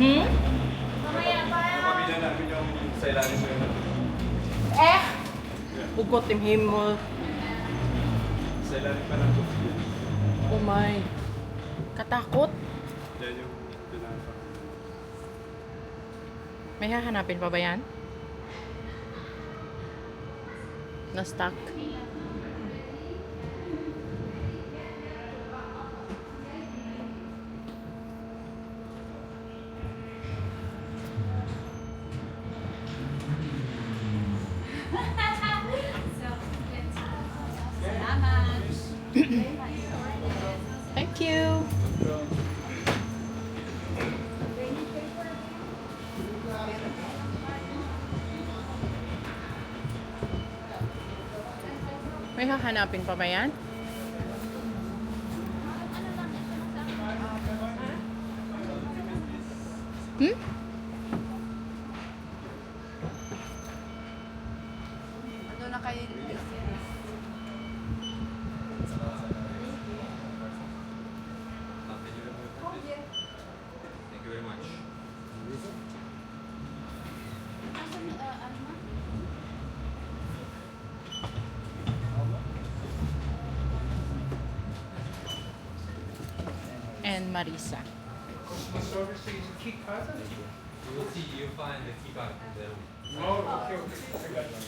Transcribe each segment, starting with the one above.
Hmm? Napamilya namin yung sa ilalim mo yun. Eh! Ugot im himol. Sa ilalim pa ng tubig yun. Oh my. Katakot. Yan yung pinaka. May hahanapin pa ba yan? Na-stuck? Thank you. May hahanapin pa ba yan? Hmm? Ano na kayo? Thank you very much. And Marisa. Customer service is a key card? You will see, you find the key card in the room. Oh, okay, okay. I got it.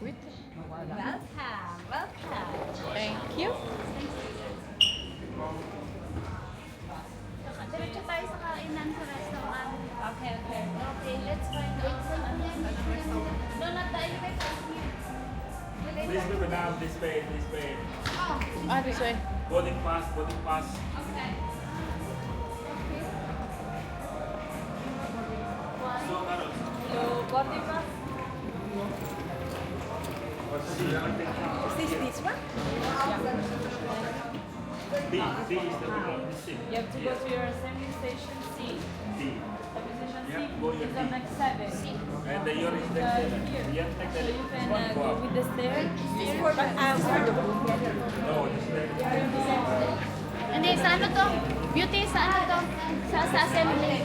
Wait. Welcome. Thank you. Diretso tayo sa kainan sa restaurant. Okay, okay. Okay, let's find out. Doon na tayo. Please look now, this way, this way. Ah, this way. Boarding pass, boarding pass. Okay. So, Carol. So, body pass. Is this one? D is the window, this thing. You have to go to your assembly station C. D. Assembly station C Yeah, go your is on D. next 7. And the your is next Here. seven. Yeah, take So the you can one go go with the stairs. But No, this way. Hindi, sa ano to? Beauty, sa ano to? Sa assembly.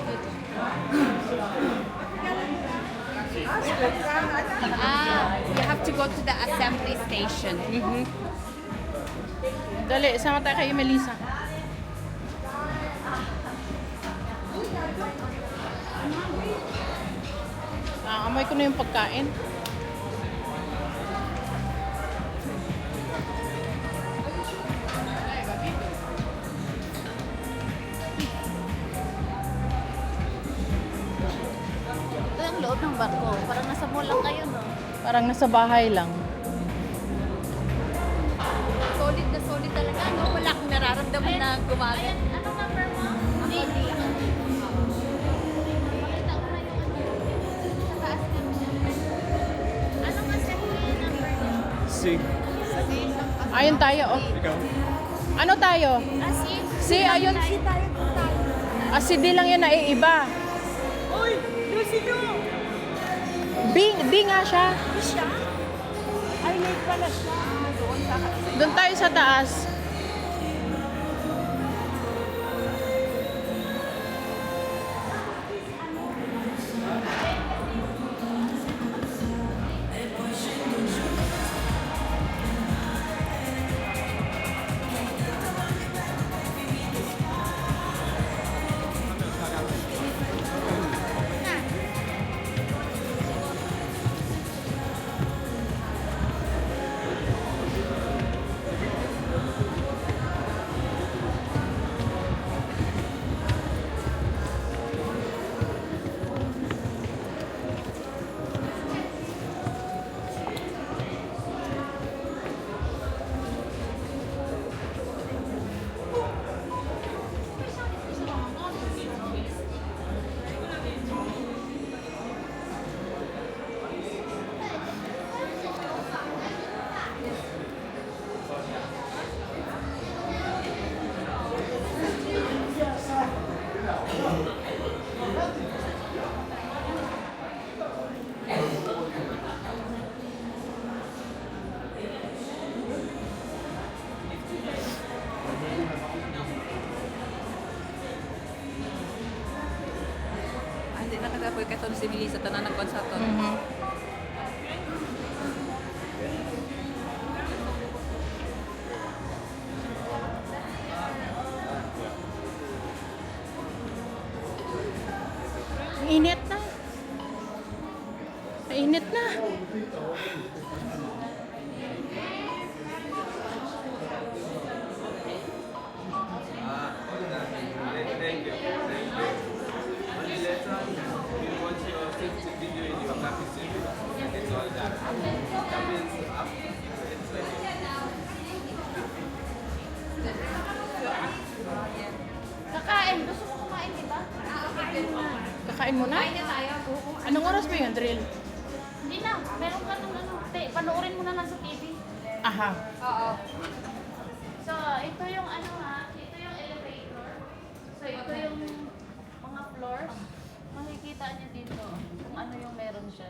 You have to go to the assembly station. Dali, sama tayo kay Melissa. Amoy ko na yung pagkain. Ito yung loob ng barko. Parang nasa mall lang kayo, no? Parang nasa bahay lang. Solid talaga, no? Wala akong nararamdaman na gumagat. Ano number mo? Ako, D. Pakita ko na yung ano. Sa taas kami. Ano nga second number niyo? Sig. Ayun tayo, oh. Ikaw? Ano tayo? Si. Si, ayun. Ah, si D lang yun na iba. Uy! Lucido! D nga siya. Siya? Ay, late pala siya. Doon sa Doon tayo sa taas. Karon si Melissa tanan ng konsato. Init na. Init na. Thank you. Only later, we want your safety video in your capacity. It's all that. That means it's like Kakain. Gusto mo kumain, di ba? Kakain mo na? Kain na tayo. Anong oras ba yung drill? Hindi na. Meron ka ng ano. Panoorin mo na lang sa TV. Aha. Oo. So, ito yung ano ha. Ito yung elevator. So, ito yung mga floors. Makikita niyo dito kung ano yung meron siya.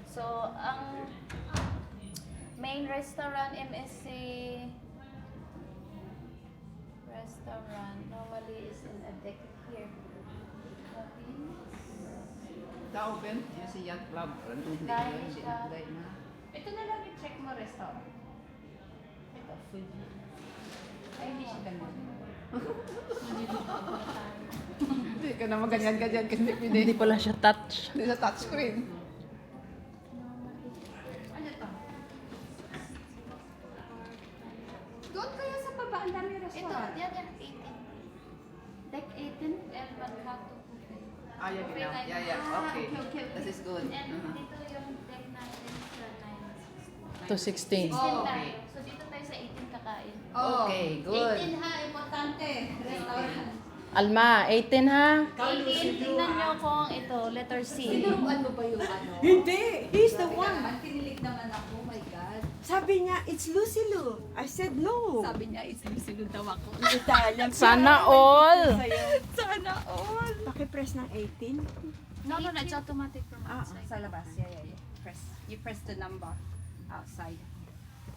So, ang main restaurant, MSC restaurant, normally is in a deck here. Open yung si Yacht Club. Dahil siya. Ito na lang i-check mo restaurant. Ito, food. Ay, hindi siya ganun. Hindi ka na maganyan-ganyan kasi Hindi pala siya touch. Hindi sa touchscreen. Ano to? Doon kaya sa baba, ang dami restaurant. Ito, yan, 18. Deck 18, El Mercato. Ah, yeah, Buffet genau. type. Yeah, yeah. Ah, Okay. okay. This is good. And Uh-huh. dito yung deck natin sa 9. To 16. 16 Oh, tayo. okay. So dito tayo sa 18 kakain. Okay, good. 18 ha, importante. Restaurant. Alma, 18 ha? 18, tingnan nyo kung ito, letter C. Tinuruan mo ba yung ano? Hindi, he's the Teka one. naman, kinilig naman ako, oh my God. Sabi niya, it's Lucy Lu. I said no. Sabi niya, it's Lucy daw ako. Italian. Sana all. Sana all. Pakipress ng 18. No, it's automatic from Ah, outside. sa labas. Yeah. You press the number outside.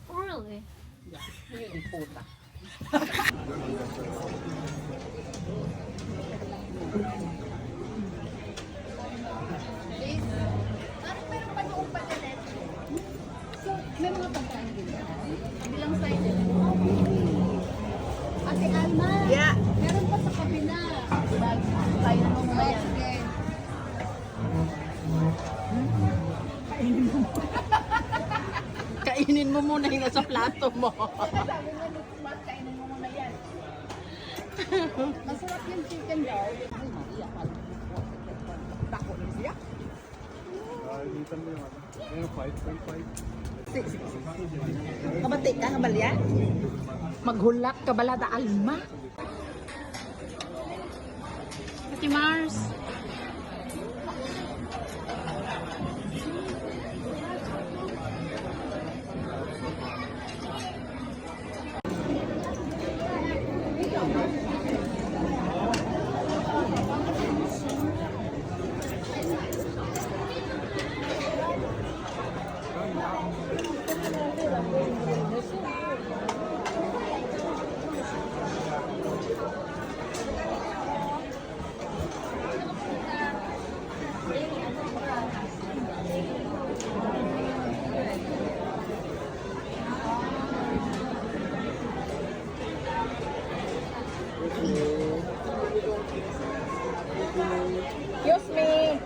Really? Meron pa doon pa din. So, may mga pagkain din ba? Bilang side. Ate Alma, Yeah. meron pa sa kabina. Tayo na muna yan. Kainin mo muna yung nasa plato mo. Sabi mo, Mas, kainin mo muna yan. Masarap yung chicken daw. Ay, maiyak ka. Tako na siya. Kabati ka, kabalya? Maghulat ka balada, Alma. Ate Mars. Excuse me.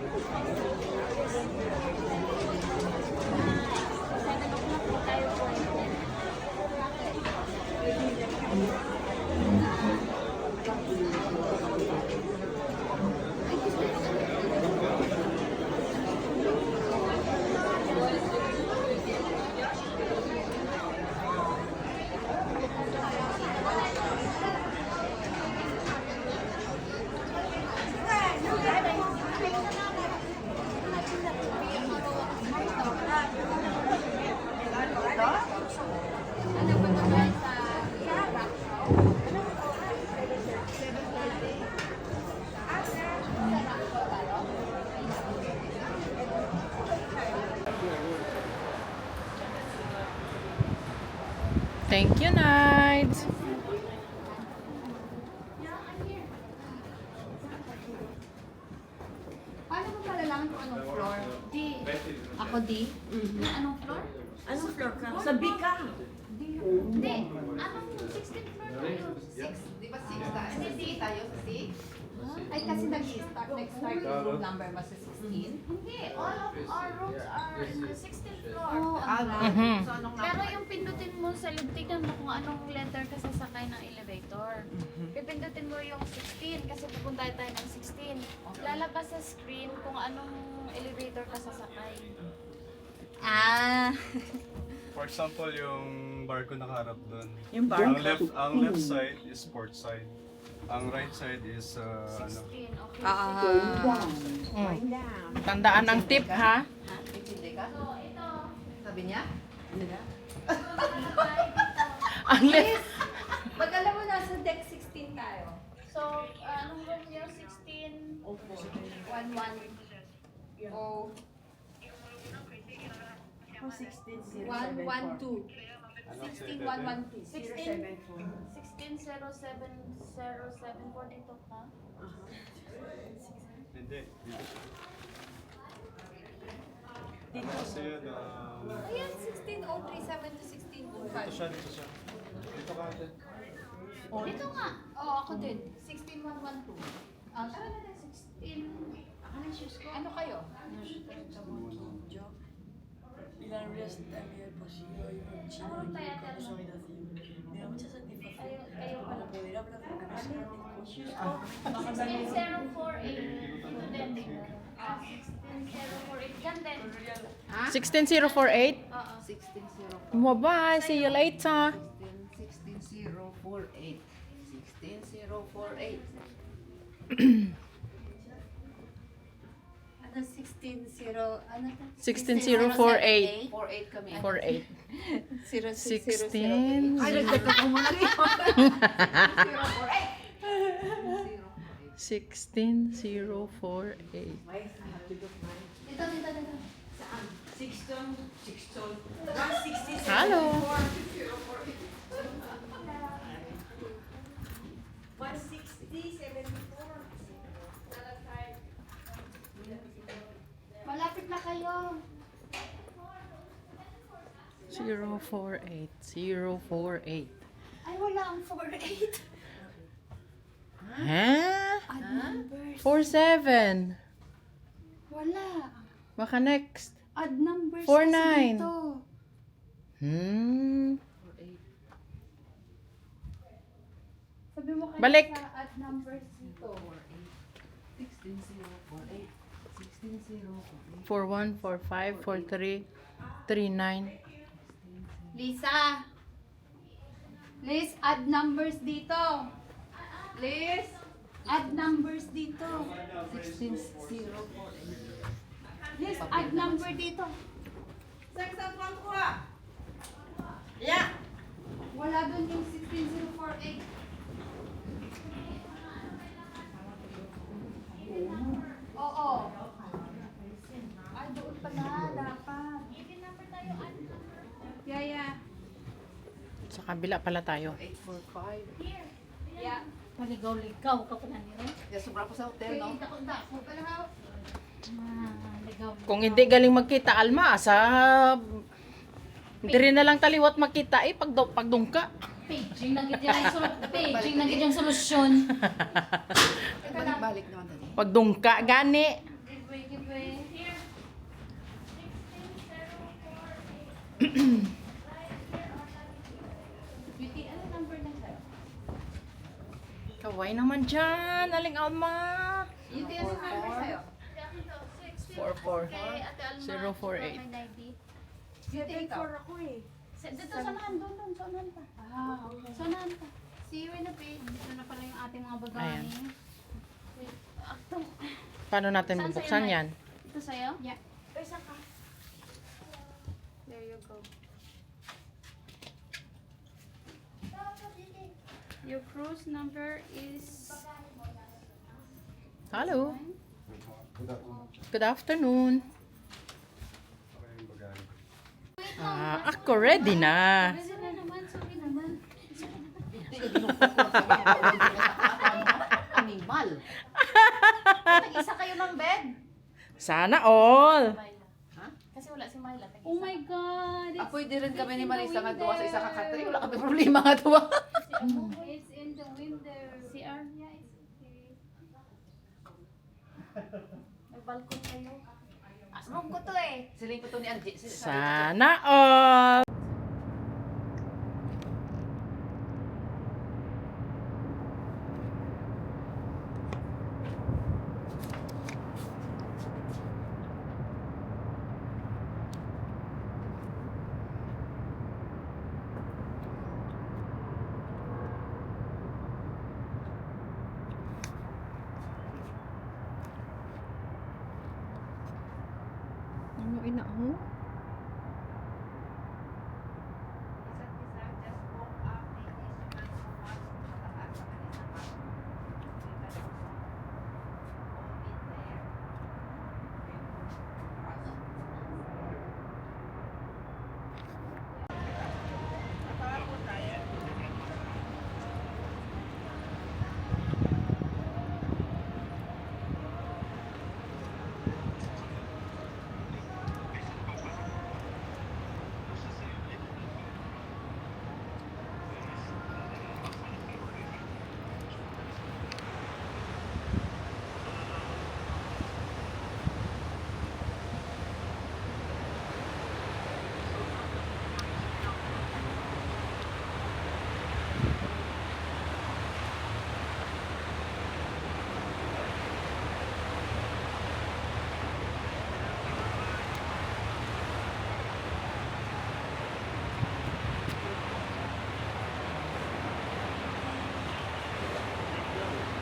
Thank you, Nides. Paano mo malalaman D? Na anong floor? Anong floor ka? Sa B ka. Hindi. Anong 16th floor tayo? Di ba 6 tayo? Hindi tayo sa 6? Ay, kasi nag-start yung room number ba sa 16? Hindi. All of our rooms are in the 16th floor. So, anong Pero yung pindutin mo sa loob, tignan mo kung anong letter ka sasakay ng elevator. Pipindutin mo yung 16 kasi pupunta tayo ng 16. Lalabas sa screen kung anong elevator ka sasakay. Ah. For example, yung bar ko nakaharap doon. Yung bar? Ang left side is port side. Ang right side is 16, okay. Going down. Tandaan ang tip, ha? Hindi ka? So, ito. Sabi niya? Ang left. Pag alam mo, nasa deck 16 tayo. So, anong room niyo? 16? 1-1. Oh. 16, 1-1-2. 16-1-1-2. 160707 dito ka? hindi. Dito. Kasi yun, Ayan, 16-037 to 16-25. dito siya. Dito ka ate. Dito nga. Oo, ako din. 16-1-1-2. Tara na din, 16. Ano yung shoes ko? Ano kayo? La realidad también es posible hoy con China y con consolidación. Me da mucha satisfacción para poder hablar con una persona de cosas. 16048. Ito din. 16048. Diyan din. 16048. Oo. 1604. Bye-bye. See you later. 16048. 16048. Ano, 16-0, ano to? 16048. 48 kami. 48. 16. 16. Ay, nagdagdag ko muna rin. 16048. Dito. Saan? 160. Hello. 160, 74. Malapit na kayo. 048. 048. Ay, wala ang 48. Ha? Odd numbers. 47. Wala. Baka next. Odd numbers 49. kasi dito. Sabi mo kayo Balik. sa odd numbers dito. 16048. 16048. 41, 45, 43, 39. Lisa. Liz, add numbers dito. Liz, add numbers dito. 16048. Liz, add number dito. Yeah. Wala doon yung 16048. Oo. Ay, doon pala. Dapat. Even number tayo, add number. Yeah. Sa kabila pala tayo. 845. Here. Yeah. Maligaw-ligaw ka pala nila. Yeah, sobra ko sa hotel, no? Dako-dako pala ha. Ligaw. Kung hindi galing magkita, Alma, hindi rin na lang taliwat makita pagdungka. Paging na gid yung solusyon. Balik-balik naman tadi. Pagdungka, gani. Give way. Here. 1604. Beauty, ano number na sa'yo? Kaway naman dyan, aling Alma. Beauty, ano number sa'yo? 44. Kay Ate Alma. 048. May ID. 7-4 ako eh. Dito, sanahan doon. Sanahan pa. Okay. Sanahan pa. See you in a bit. Dito na pala yung ating mga bagay. Ayan. Wait. Akto. Paano natin Saan bubuksan sa'yo, yan? Ito sa'yo? Yeah. Isa ka. There you go. Your cruise number is... Hello. Good afternoon. Ako ready na. Ready na naman. Sorry naman. Animal. Nag-isa kayo ng bed? Sana all. Ha? Kasi wala si Oh my God! Ah, pwede rin kami ni Marisa nga duwa sa isa ka country. Wala kami problema nga duwa. It's in the window. CR? Yeah, it's okay. May balkon kayo. Room ko to eh. Siling ko to ni Angie. Sana all! Ano ina ho?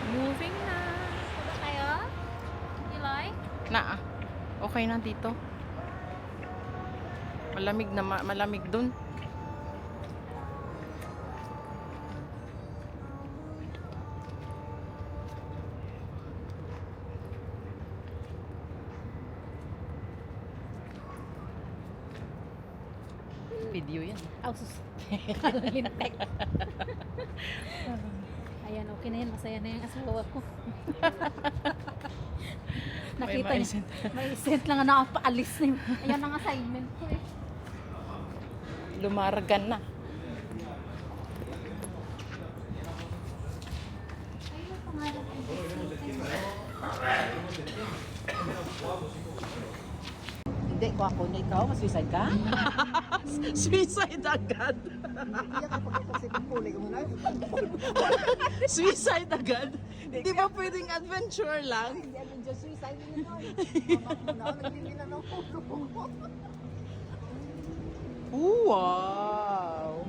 Moving na. Diba kayo? You like? Na, okay na dito. Malamig na, malamig dun. Video yan. Oh, sus. Lintek. Ayan, okay na yan. Masaya na yung asawa ko. Nakita May niya. May sent lang na nakapaalis na yun. Ayan ang assignment ko eh. Lumargan na. Ayun, pangalan ko. Hindi ko ako na ikaw. Mas-suicide ka? Suicide agad. Iyak ako kasi pagpuli ko muna. Suicide agad. Di ba pwedeng adventure lang? Hindi ako just suicide mo na. Mamak mo na. Naglilina ng puso ko. Wow!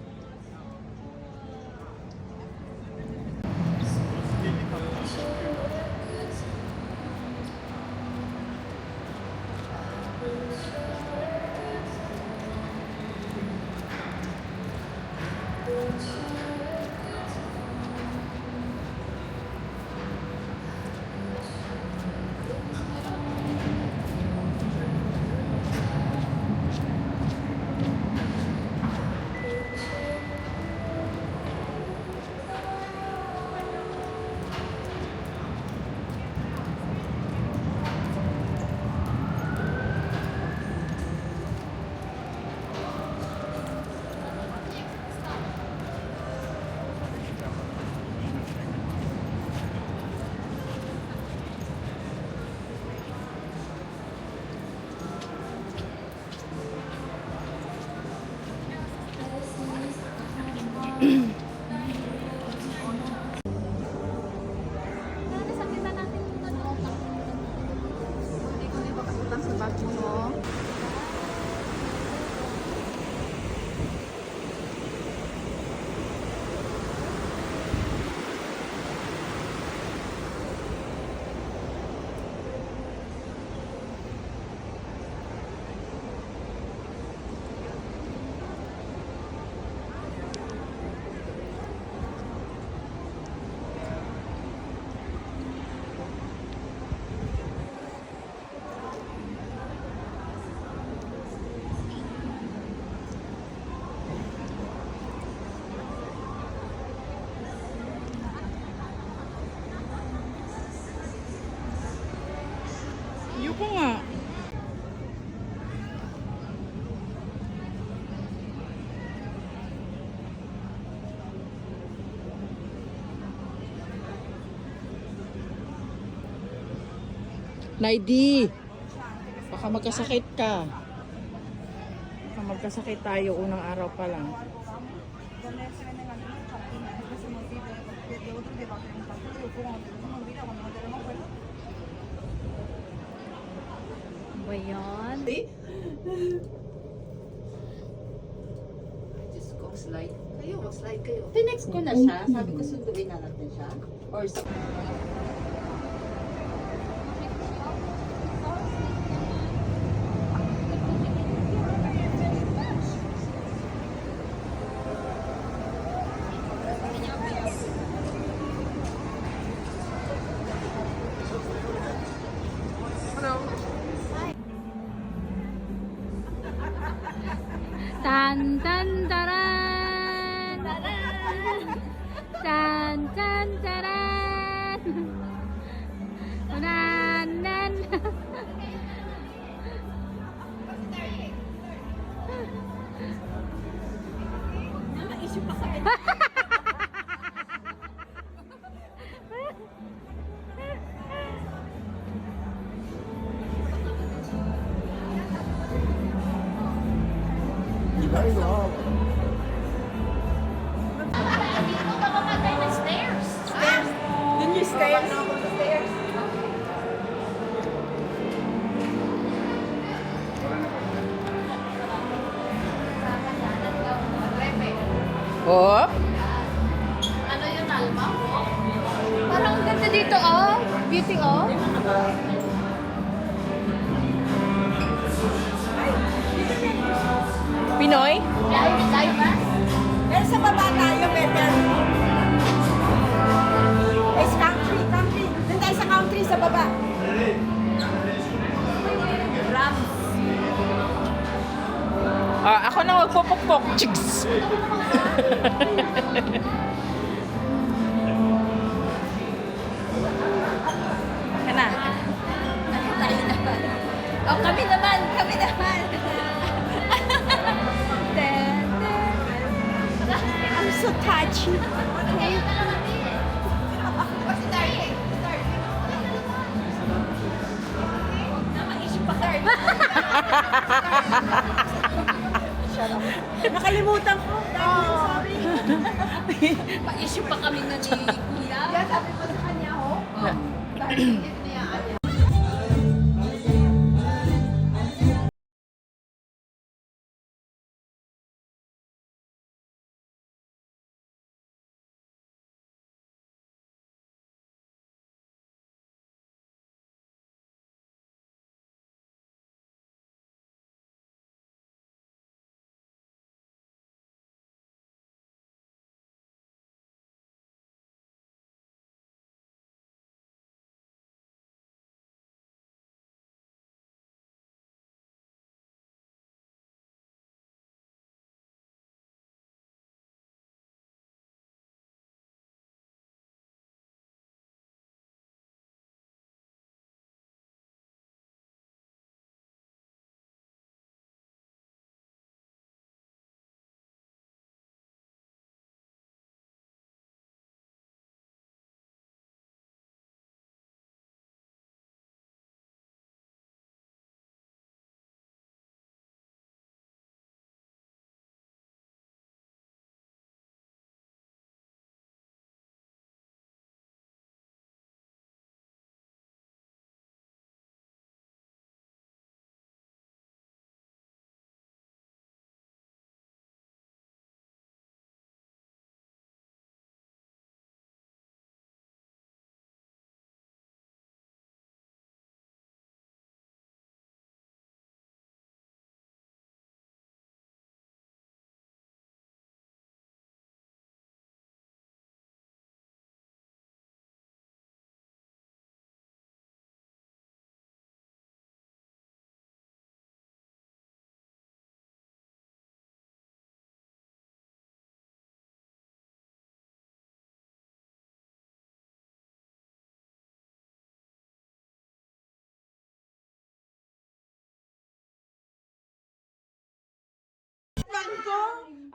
Naidi, baka magkasakit ka. Baka magkasakit tayo unang araw pa lang. Ba yan? Diyos ko, slide. Kayo, mag-slide kayo. Tinext ko na siya. Sabi ko, sunduin na natin siya. Or Tan tan taran. Tan tan taran. Nan nan. Dito bababa tayo ng stairs. Dun yung stairs. Oh, Ano yung Alma? Parang ang ganda dito, oh. Beauty, oh. Pinoy? Live ba? Pero sa baba tayo, better. It's country. Doon tayo sa country, sa baba. Ako na magpupukpok. Chicks! Kana? Tayo naman. Oh, kami naman. Kami naman. I'm so touchy. Kayo dalawa din. Nakalimutan ko. Sorry. Pa-issue pa kami na ni Kuya. Kaya sabi ko sa kanya, oh. Dahil hindi niya alam.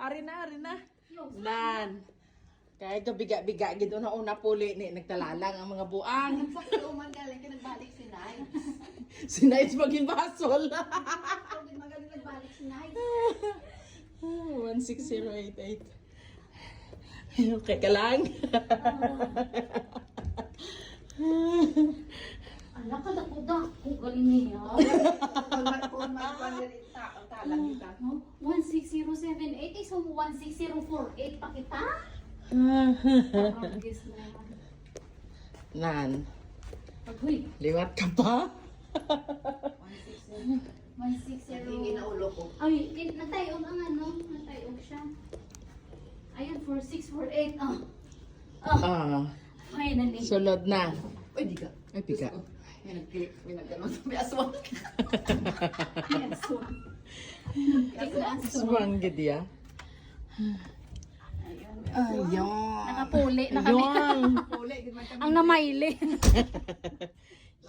Ari na. Nan. Kaya gabiga-biga gid una puli ni nagtalalang ang mga buang. Sa kauman galing ka nagbalik si Night. Sinais maging basol. Pag magaling nagbalik si Night. 16088. Okay ka lang? Anak ka na ko galing niya. Kung talang kita. 16078 is 16048 pa kita? Guess na. Nan, Paghuy. liwat ka pa? 160. Ulo ko. Ay, natayog ang ano, natayog siya. Ayun, 4648. Finally. Sulod na. Uy, di ka. Ay, piga. May nagganon sa may aswang. Yes, so. Swang gid ya. Ayun. Nakapuli na kami. Ayun. Uli, di man kami. Ang namaili.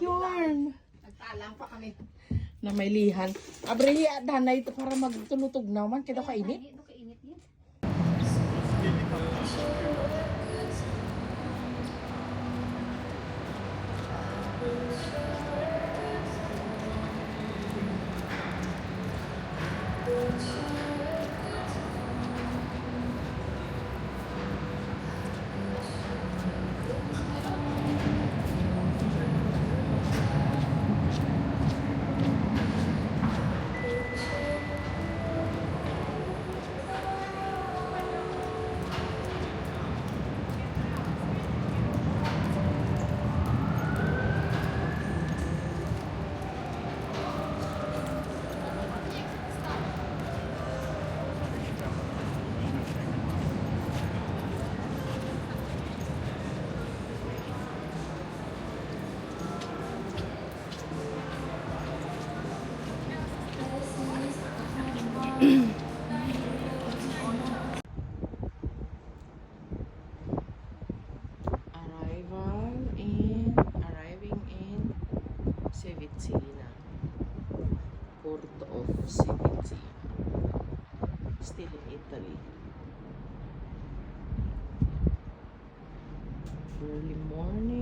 Yun. Nagtalang pa kami. Na may lihan. Abrihi at danay ito para magtulutog naman. Kaya kainit. Ito kainit niya. Arriving in Civitana. Porto of Civitana. Still in Italy. Early morning.